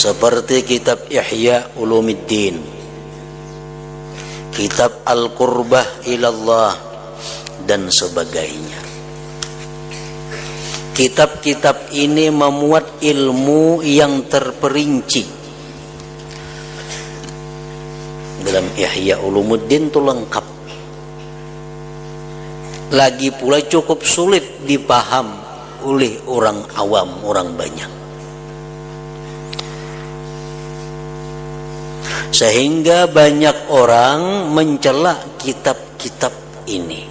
seperti kitab Ihya Ulumuddin, kitab Al-Qurbah Ilallah, dan sebagainya. Kitab-kitab ini memuat ilmu yang terperinci. Dalam Ihya Ulumuddin itu lengkap. Lagi pula cukup sulit dipaham oleh orang awam, orang banyak. Sehingga banyak orang mencela kitab-kitab ini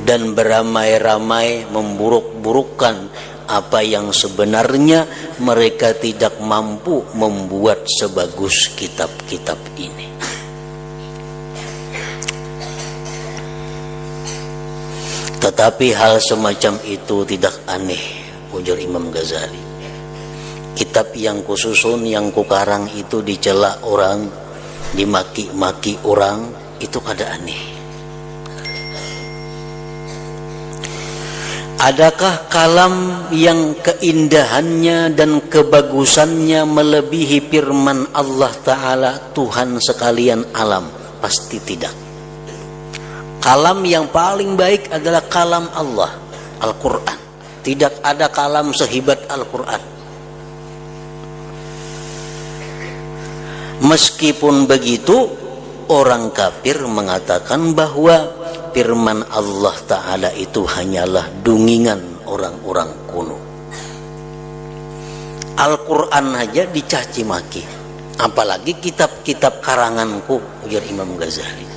dan beramai-ramai memburuk-burukkan apa yang sebenarnya mereka tidak mampu membuat sebagus kitab-kitab ini. Tetapi hal semacam itu tidak aneh, ujar Imam Ghazali. Kitab yang kususun, yang kukarang itu dicela orang, dimaki-maki orang, itu kada aneh. Adakah kalam yang keindahannya dan kebagusannya melebihi firman Allah Ta'ala, Tuhan sekalian alam? Pasti tidak. Kalam yang paling baik adalah kalam Allah, Al-Quran. Tidak ada kalam sehebat Al-Quran. Meskipun begitu, orang kafir mengatakan bahwa firman Allah Ta'ala itu hanyalah dungingan orang-orang kuno. Al-Quran aja dicaci maki, apalagi kitab-kitab karanganku, ujar Imam Ghazali.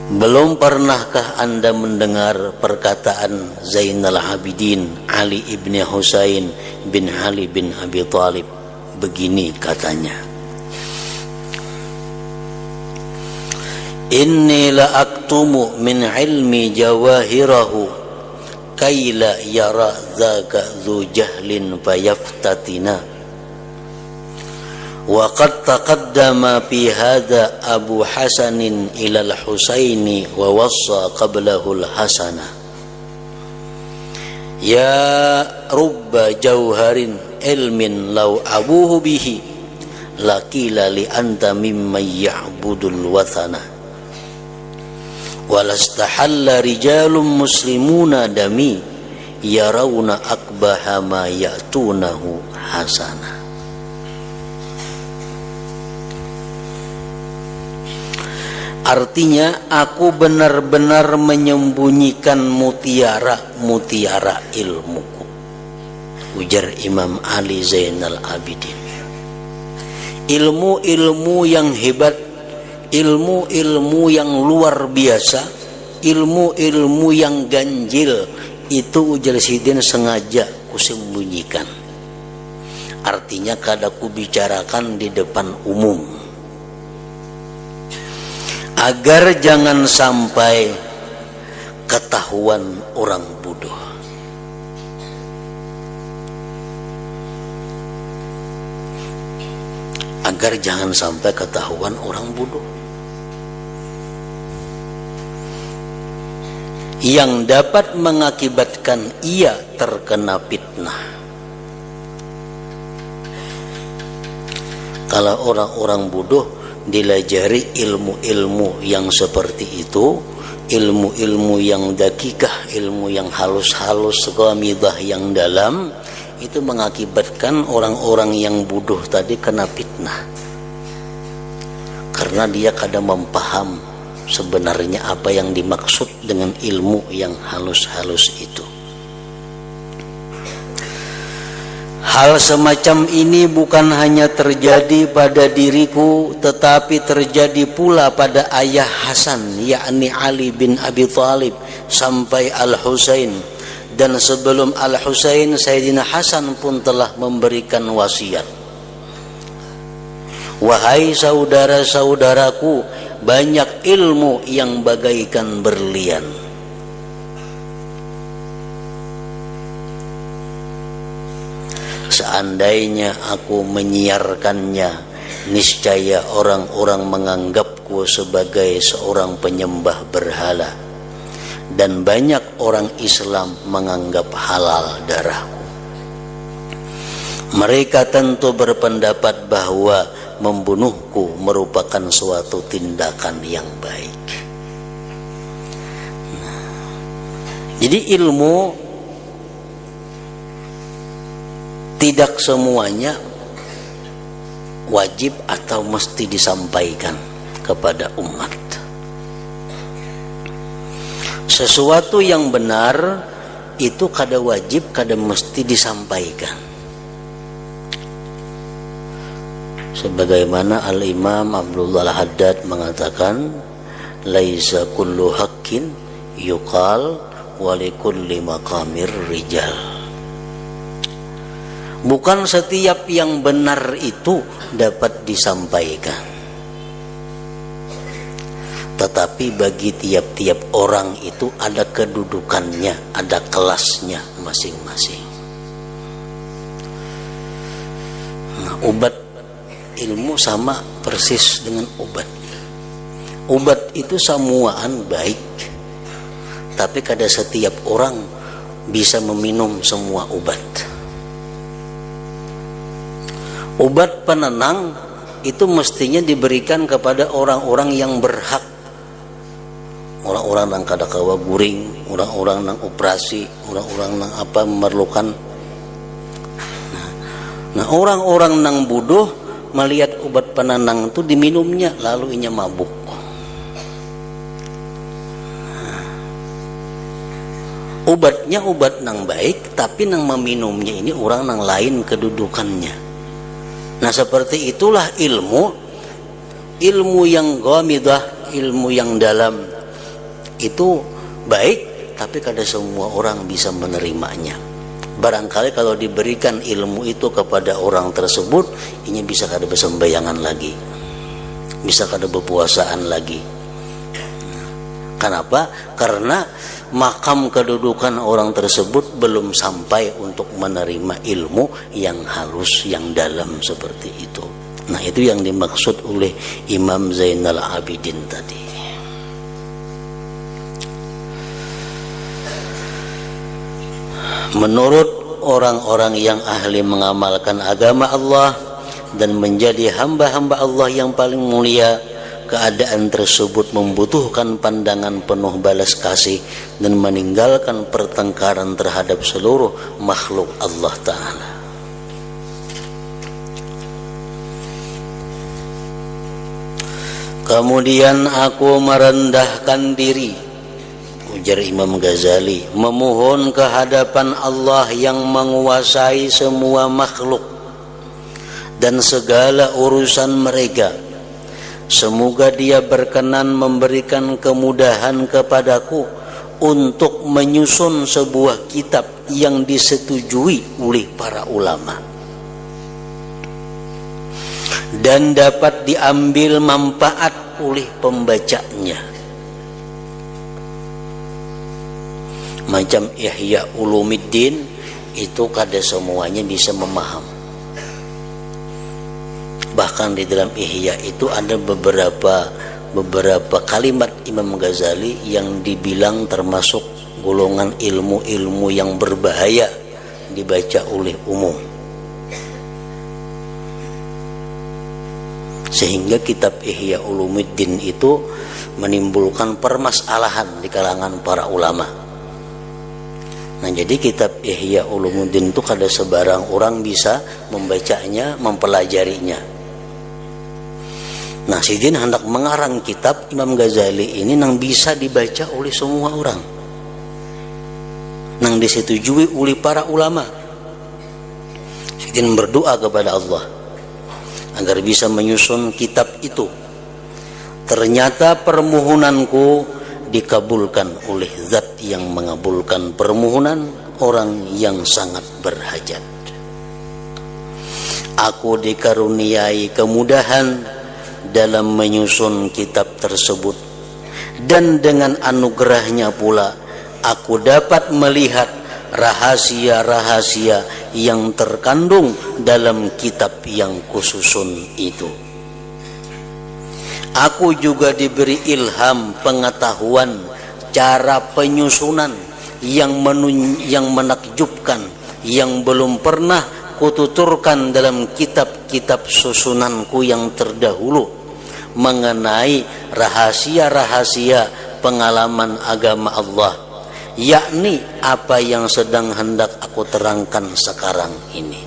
Belum pernahkah Anda mendengar perkataan Zainal Abidin Ali ibn Husain bin Ali bin Abi Thalib? Begini katanya, inni la aktumu min ilmi jawahirahu kaila yara zaka zu jahlin fayaftatina. Wa qad taqaddama fi hadha Abu Hasanin ila al-Husaini wa wassa qablahu al-Hasana. Ya rubba jawharin ilmin law abuhu bihi laqila li anta mimman ya'budul wathana. Walastahalla rijalun muslimuna dami yarawna akbaha ma ya'tunahu hasana. Artinya, aku benar-benar menyembunyikan mutiara-mutiara ilmuku, ujar Imam Ali Zainal Abidin. Ilmu-ilmu yang hebat, ilmu-ilmu yang luar biasa, ilmu-ilmu yang ganjil, itu ujar Sidin sengaja kusembunyikan. Artinya kada kubicarakan di depan umum, agar jangan sampai ketahuan orang bodoh. Agar jangan sampai ketahuan orang bodoh yang dapat mengakibatkan ia terkena fitnah. Kalau orang-orang bodoh dilajari ilmu-ilmu yang seperti itu, ilmu-ilmu yang dakikah, ilmu yang halus-halus, ghamidah yang dalam, itu mengakibatkan orang-orang yang bodoh tadi kena fitnah, karena dia kadang mempaham sebenarnya apa yang dimaksud dengan ilmu yang halus-halus itu. Hal semacam ini bukan hanya terjadi pada diriku, tetapi terjadi pula pada ayah Hasan, yakni Ali bin Abi Thalib, sampai Al-Husain. Dan sebelum Al-Husain, Sayyidina Hasan pun telah memberikan wasiat. Wahai saudara-saudaraku, banyak ilmu yang bagaikan berlian. Seandainya aku menyiarkannya, niscaya orang-orang menganggapku sebagai seorang penyembah berhala, dan banyak orang Islam menganggap halal darahku. Mereka tentu berpendapat bahwa membunuhku merupakan suatu tindakan yang baik. Jadi ilmu tidak semuanya wajib atau mesti disampaikan kepada umat. Sesuatu yang benar itu kada wajib, kada mesti disampaikan. Sebagaimana Al-Imam Abdullah Al-Haddad mengatakan, laisa kullu haqqin yuqal wa likulli maqamir rijal. Bukan setiap yang benar itu dapat disampaikan, tetapi bagi tiap-tiap orang itu ada kedudukannya, ada kelasnya masing-masing. Nah, obat ilmu sama persis dengan obat. Obat itu samuaan baik, tapi kada setiap orang bisa meminum semua obat. Obat penenang itu mestinya diberikan kepada orang-orang yang berhak. Orang-orang yang kada kawa guring, orang-orang yang operasi, orang-orang yang apa memerlukan. Nah, orang-orang yang bodoh melihat obat penenang itu diminumnya, lalu inya mabuk. Obatnya obat nang baik, tapi nang meminumnya ini orang nang lain kedudukannya. Nah, seperti itulah ilmu yang ghamidah, ilmu yang dalam itu baik, tapi kada semua orang bisa menerimanya. Barangkali kalau diberikan ilmu itu kepada orang tersebut, ini bisa kada bersembayangan lagi, bisa kada berpuasaan lagi. Kenapa? Karena makam kedudukan orang tersebut belum sampai untuk menerima ilmu yang halus, yang dalam seperti itu. Nah, itu yang dimaksud oleh Imam Zainal Abidin tadi. Menurut orang-orang yang ahli mengamalkan agama Allah dan menjadi hamba-hamba Allah yang paling mulia, keadaan tersebut membutuhkan pandangan penuh balas kasih dan meninggalkan pertengkaran terhadap seluruh makhluk Allah Ta'ala. Kemudian aku merendahkan diri, ujar Imam Ghazali, memohon kehadapan Allah yang menguasai semua makhluk dan segala urusan mereka. Semoga Dia berkenan memberikan kemudahan kepadaku untuk menyusun sebuah kitab yang disetujui oleh para ulama dan dapat diambil manfaat oleh pembacanya. Macam Ihya Ulumuddin itu kada semuanya bisa memaham. Bahkan di dalam Ihya itu ada beberapa kalimat Imam Ghazali yang dibilang termasuk golongan ilmu-ilmu yang berbahaya dibaca oleh umum. Sehingga kitab Ihya Ulumuddin itu menimbulkan permasalahan di kalangan para ulama. Nah, jadi kitab Ihya Ulumuddin itu kada sebarang orang bisa membacanya, mempelajarinya. Nah, Sidin hendak mengarang kitab Imam Ghazali ini nang bisa dibaca oleh semua orang, nang disetujui oleh para ulama. Sidin berdoa kepada Allah agar bisa menyusun kitab itu. Ternyata permohonanku dikabulkan oleh Zat yang mengabulkan permohonan orang yang sangat berhajat. Aku dikaruniai kemudahan dalam menyusun kitab tersebut, dan dengan anugerahnya pula aku dapat melihat rahasia-rahasia yang terkandung dalam kitab yang kususun itu. Aku juga diberi ilham pengetahuan cara penyusunan yang menakjubkan yang belum pernah kututurkan dalam kitab-kitab susunanku yang terdahulu mengenai rahasia-rahasia pengalaman agama Allah, yakni apa yang sedang hendak aku terangkan sekarang ini.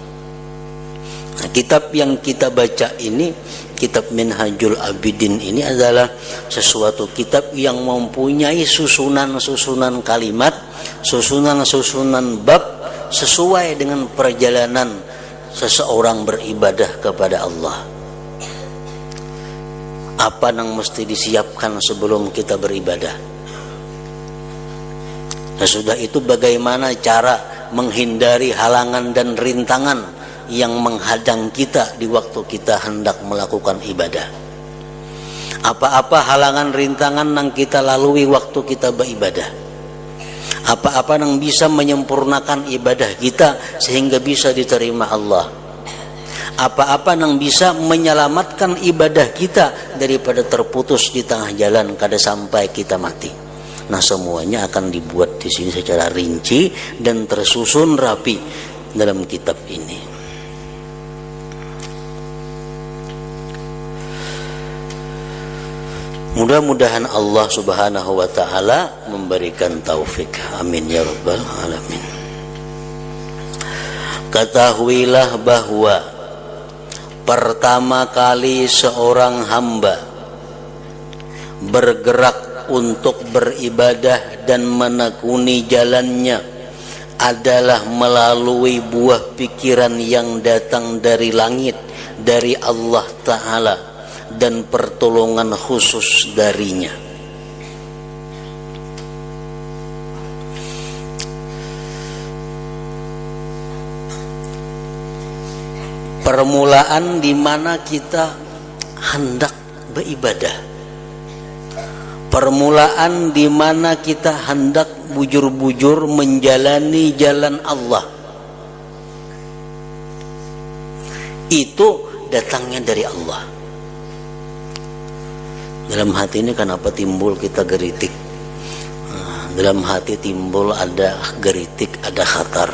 Nah, kitab yang kita baca ini, kitab Minhajul Abidin ini adalah sesuatu kitab yang mempunyai susunan-susunan kalimat, susunan-susunan bab sesuai dengan perjalanan seseorang beribadah kepada Allah. Apa yang mesti disiapkan sebelum kita beribadah? Sesudah itu bagaimana cara menghindari halangan dan rintangan yang menghadang kita di waktu kita hendak melakukan ibadah. Apa-apa halangan rintangan yang kita lalui waktu kita beribadah? Apa-apa yang bisa menyempurnakan ibadah kita sehingga bisa diterima Allah? Apa-apa yang bisa menyelamatkan ibadah kita daripada terputus di tengah jalan kada sampai kita mati? Nah, semuanya akan dibuat di sini secara rinci dan tersusun rapi dalam kitab ini. Mudah-mudahan Allah Subhanahu wa ta'ala memberikan taufik. Amin ya rabbal alamin. Ketahuilah bahwa pertama kali seorang hamba bergerak untuk beribadah dan menekuni jalannya adalah melalui buah pikiran yang datang dari langit, dari Allah Ta'ala, dan pertolongan khusus darinya. Permulaan di mana kita hendak beribadah, permulaan di mana kita hendak bujur-bujur menjalani jalan Allah, itu datangnya dari Allah. Dalam hati ini kenapa timbul kita geritik? Dalam hati timbul ada geritik, ada khatar.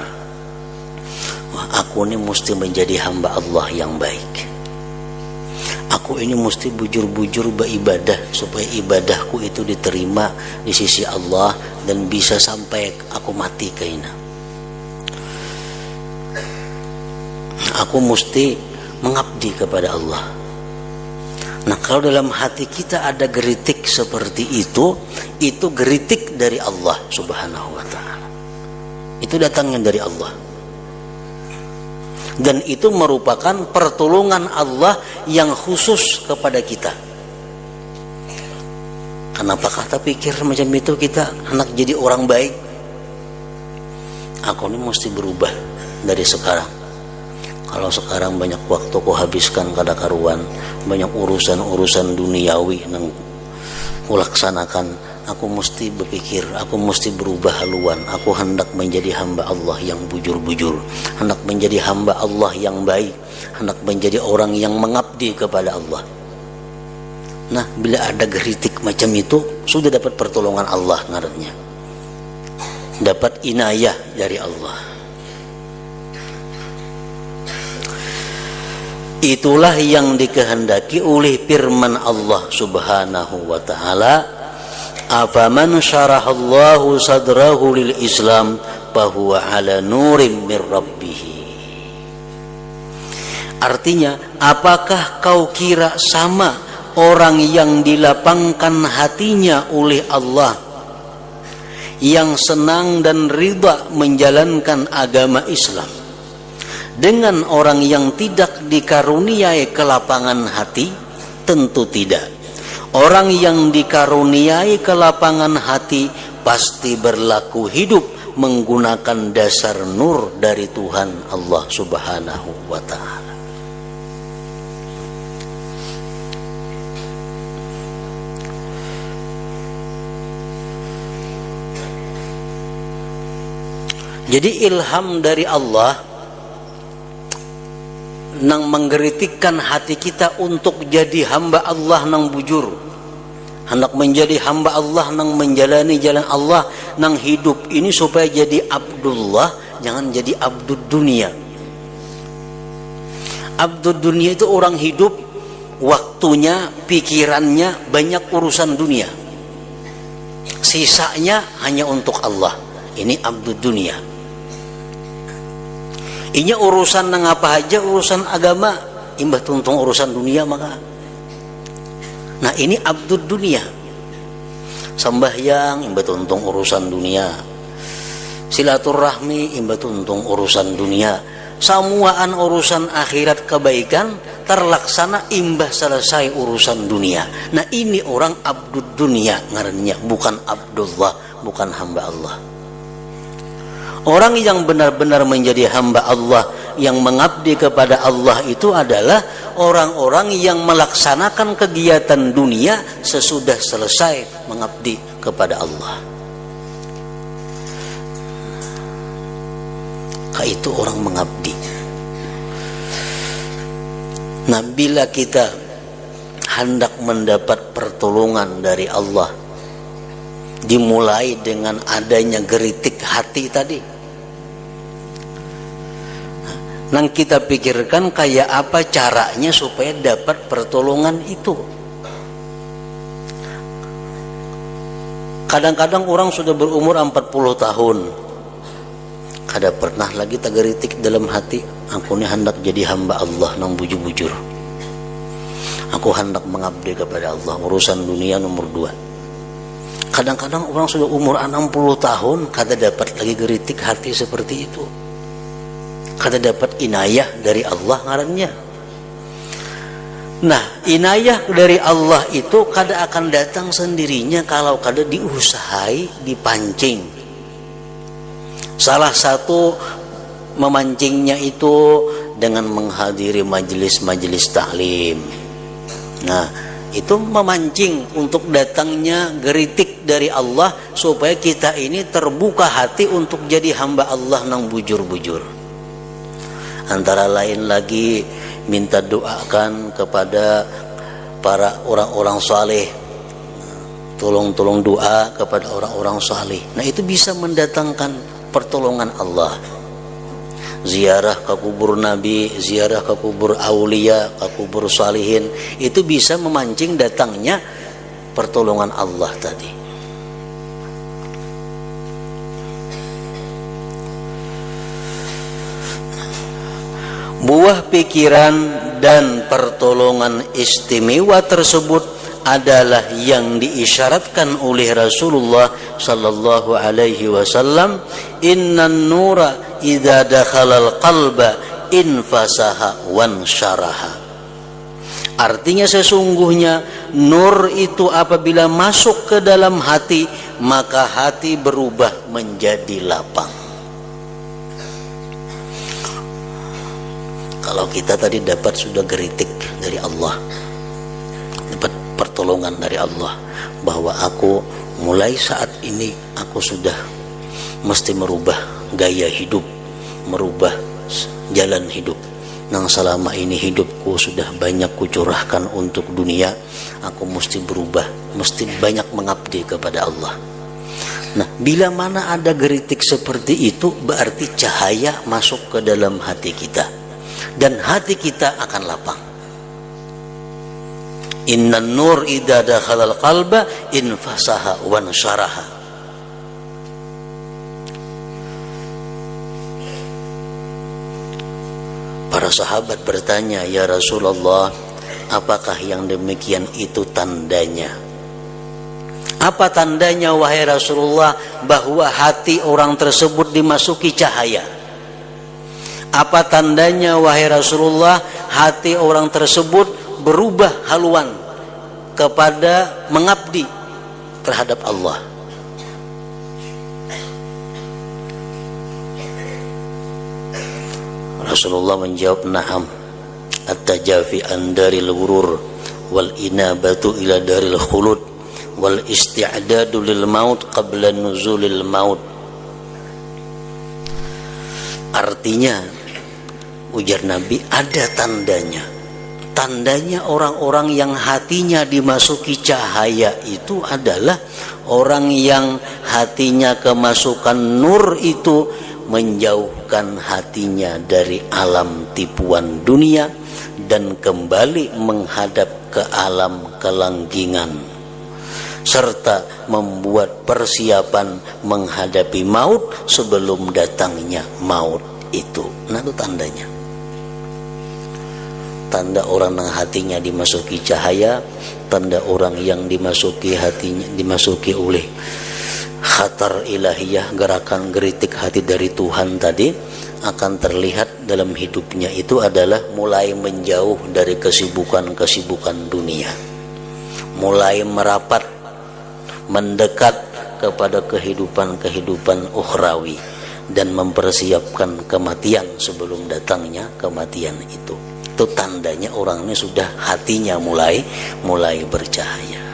Wah, aku ini mesti menjadi hamba Allah yang baik. Aku ini mesti bujur-bujur beribadah supaya ibadahku itu diterima di sisi Allah dan bisa sampai aku mati kaina. Aku mesti mengabdi kepada Allah. Nah, kalau dalam hati kita ada geritik seperti itu geritik dari Allah Subhanahu wa ta'ala. Itu datangnya dari Allah. Dan itu merupakan pertolongan Allah yang khusus kepada kita. Kenapa kata pikir macam itu kita hendak jadi orang baik? Aku ini mesti berubah dari sekarang. Kalau sekarang banyak waktu ku habiskan kada karuan, banyak urusan-urusan duniawi yang ku laksanakan, aku mesti berpikir, aku mesti berubah haluan. Aku hendak menjadi hamba Allah yang bujur-bujur, hendak menjadi hamba Allah yang baik, hendak menjadi orang yang mengabdi kepada Allah. Nah, bila ada geritik macam itu, sudah dapat pertolongan Allah ngarannya, dapat inayah dari Allah. Itulah yang dikehendaki oleh firman Allah Subhanahu wa ta'ala, afaman syarahallahu sadrahu lil Islam fahuwa ala nurim mir rabbih. Artinya, apakah kau kira sama orang yang dilapangkan hatinya oleh Allah, yang senang dan ridha menjalankan agama Islam, dengan orang yang tidak dikaruniai kelapangan hati? Tentu tidak. Orang yang dikaruniai kelapangan hati pasti berlaku hidup menggunakan dasar nur dari Tuhan Allah Subhanahu wa ta'ala. Jadi ilham dari Allah nang menggeritikkan hati kita untuk jadi hamba Allah nang bujur, hendak menjadi hamba Allah, nang menjalani jalan Allah, nang hidup ini supaya jadi Abdullah, jangan jadi abdud dunia. Abdud dunia itu orang hidup, waktunya, pikirannya banyak urusan dunia, sisanya hanya untuk Allah. Ini abdud dunia. Ini urusan nang apa aja, urusan agama, imbah tuntung urusan dunia maka. Nah ini abdud dunia. Sembahyang imbah tuntung urusan dunia, silaturahmi imbah tuntung urusan dunia, samuaan urusan akhirat kebaikan terlaksana imbah selesai urusan dunia. Nah ini orang abdud dunia ngarannya, bukan Abdullah, bukan hamba Allah. Orang yang benar-benar menjadi hamba Allah, yang mengabdi kepada Allah itu adalah orang-orang yang melaksanakan kegiatan dunia sesudah selesai mengabdi kepada Allah. Itu orang mengabdi. Nah, bila kita hendak mendapat pertolongan dari Allah, dimulai dengan adanya geritik hati tadi. Nang kita pikirkan kayak apa caranya supaya dapat pertolongan itu. Kadang-kadang orang sudah berumur 40 tahun, kada pernah lagi tagaritik dalam hati, aku ni hendak jadi hamba Allah nang bujur-bujur. Aku hendak mengabdi kepada Allah, urusan dunia nomor 2. Kadang-kadang orang sudah umur 60 tahun kada dapat lagi geritik hati seperti itu. Kada dapat inayah dari Allah ngarannya. Nah, inayah dari Allah itu kada akan datang sendirinya kalau kada diusahai, dipancing. Salah satu memancingnya itu dengan menghadiri majelis-majelis taklim. Nah, itu memancing untuk datangnya geritik dari Allah supaya kita ini terbuka hati untuk jadi hamba Allah nang bujur-bujur. Antara lain lagi minta doakan kepada para orang-orang saleh, tolong doa kepada orang-orang saleh. Nah itu bisa mendatangkan pertolongan Allah. Ziarah ke kubur Nabi, ziarah ke kubur aulia, ke kubur salihin, itu bisa memancing datangnya pertolongan Allah tadi. Buah pikiran dan pertolongan istimewa tersebut adalah yang diisyaratkan oleh Rasulullah sallallahu alaihi wasallam, innan nura idza dakhalal qalba infasaha wan syaraha. Artinya sesungguhnya nur itu apabila masuk ke dalam hati, maka hati berubah menjadi lapang. Kalau kita tadi dapat sudah geritik dari Allah, dapat pertolongan dari Allah, bahwa aku mulai saat ini aku sudah mesti merubah gaya hidup, merubah jalan hidup. Nang selama ini hidupku sudah banyak kucurahkan untuk dunia, aku mesti berubah, mesti banyak mengabdi kepada Allah. Nah, bila mana ada geritik seperti itu, berarti cahaya masuk ke dalam hati kita. Dan hati kita akan lapang. Innan nur idza dakhalal qalba infasaha wa nasharaha. Para sahabat bertanya, ya Rasulullah, apakah yang demikian itu tandanya? Apa tandanya wahai Rasulullah bahwa hati orang tersebut dimasuki cahaya? Apa tandanya wahai Rasulullah hati orang tersebut berubah haluan kepada mengabdi terhadap Allah? Rasulullah menjawab, na'am, at-tajafi an daril ghurur wal inabatu ila daril khulud wal isti'dadu lil maut qabla nuzulil maut. Artinya, ujar Nabi, ada tandanya Tandanya orang-orang yang hatinya dimasuki cahaya itu adalah orang yang hatinya kemasukan nur itu menjauhkan hatinya dari alam tipuan dunia dan kembali menghadap ke alam kelanggingan, serta membuat persiapan menghadapi maut sebelum datangnya maut itu. Nah, itu tandanya. Tanda orang yang hatinya dimasuki cahaya, tanda orang yang dimasuki hatinya, dimasuki oleh khatar ilahiyah, gerakan geritik hati dari Tuhan tadi, akan terlihat dalam hidupnya itu adalah mulai menjauh dari kesibukan-kesibukan dunia, mulai merapat mendekat kepada kehidupan-kehidupan ukhrawi dan mempersiapkan kematian sebelum datangnya kematian itu. Itu tandanya orang ini sudah hatinya mulai bercahaya.